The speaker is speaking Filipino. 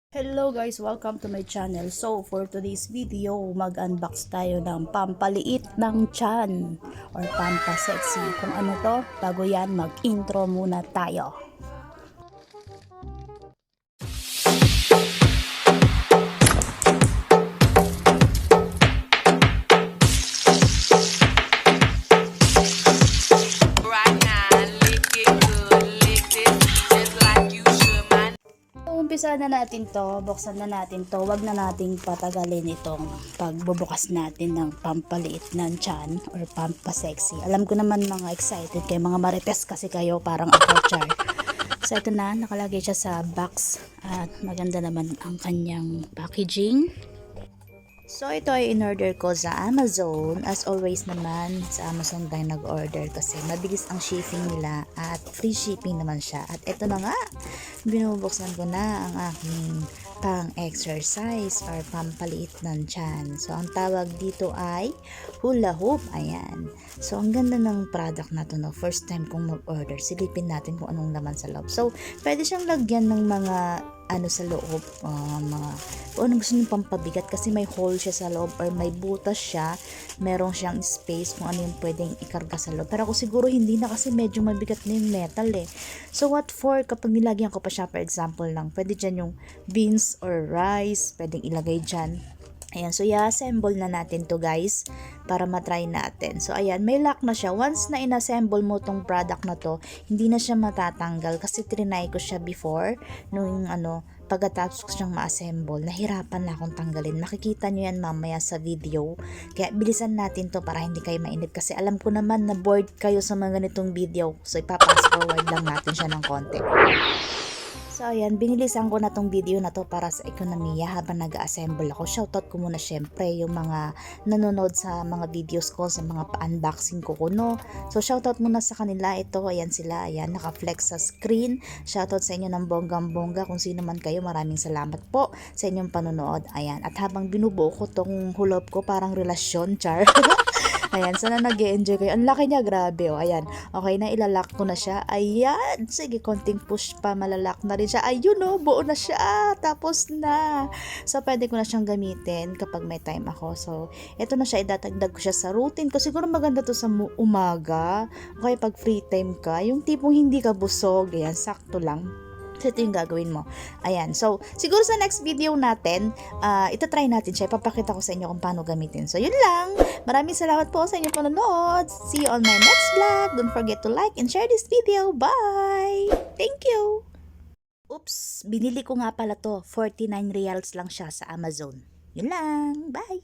Hello guys, welcome to my channel. So for today's video, mag-unbox tayo ng pampaliit ng tiyan or pampasexy. Kung ano to, bago yan, mag-intro muna tayo. Umpisa na natin to, buksan na natin to, wag na nating patagalin itong pagbubukas natin ng pampaliit ng tiyan or pampasexy. Alam ko naman mga excited kayo, mga marites kasi kayo, parang ako, char. So ito na, nakalagay siya sa box at maganda naman ang kanyang packaging. So ito ay in-order ko sa Amazon. As always naman, sa Amazon tayo nag-order kasi mabilis ang shipping nila at free shipping naman siya. At ito na nga, binubuksan ko na ang aking pang-exercise or pampaliit ng tiyan. So ang tawag dito ay hula hoop. Ayan. So ang ganda ng product na to, no? First time kong mag-order. Silipin natin kung anong laman sa loob. So pwede siyang lagyan ng mga ano sa loob, mga kung anong gusto nyo pampabigat kasi may hole siya sa loob or may butas siya, merong siyang space kung ano yung pwedeng ikarga sa loob. Pero ako siguro hindi na kasi medyo mabigat na yung metal eh. So what for, kapag nilagyan ko pa siya, for example lang, pwede dyan yung beans or rice, pwedeng ilagay dyan. Ayan, so i-assemble na natin to guys para matry natin. So ayan, may lock na siya. Once na in-assemble mo tong product na to, hindi na siya matatanggal kasi trinay ko siya before nung pagkatapos ko siyang ma-assemble, nahirapan na akong tanggalin. Makikita nyo yan mamaya sa video. Kaya bilisan natin to para hindi kayo mainip kasi alam ko naman na bored kayo sa mga ganitong video. So ipapass forward lang natin siya ng konti. So ayan, binilisan ko na tong video na to para sa ekonomiya habang nag-assemble ako. Shoutout ko muna syempre yung mga nanonood sa mga videos ko, sa mga pa-unboxing ko kuno. So shoutout muna sa kanila. Ito, ayan sila, ayan, naka-flex sa screen. Shoutout sa inyo ng bonggang-bongga kung sino man kayo. Maraming salamat po sa inyong panonood. Ayan, at habang binubuo ko tong hulop ko, parang relasyon, char. Ayan, sana nag-e-enjoy kayo. Ang laki niya, grabe. O, ayan. Okay na, ilalak ko na siya. Ayan. Sige, konting push pa, malalak na rin siya. Ayun o, buo na siya. Tapos na. So, pwede ko na siyang gamitin kapag may time ako. So, ito na siya. Idatagdag ko siya sa routine ko. Siguro maganda to sa umaga. Okay, pag free time ka. Yung tipong hindi ka busog. Ayan, sakto lang. So, ito yung gagawin mo. Ayan. So, siguro sa next video natin, itatry natin siya. Ipapakita ko sa inyo kung paano gamitin. So, yun lang. Maraming salamat po sa inyong panonood. See you on my next vlog. Don't forget to like and share this video. Bye! Thank you! Oops! Binili ko nga pala to. 49 reals lang siya sa Amazon. Yun lang. Bye!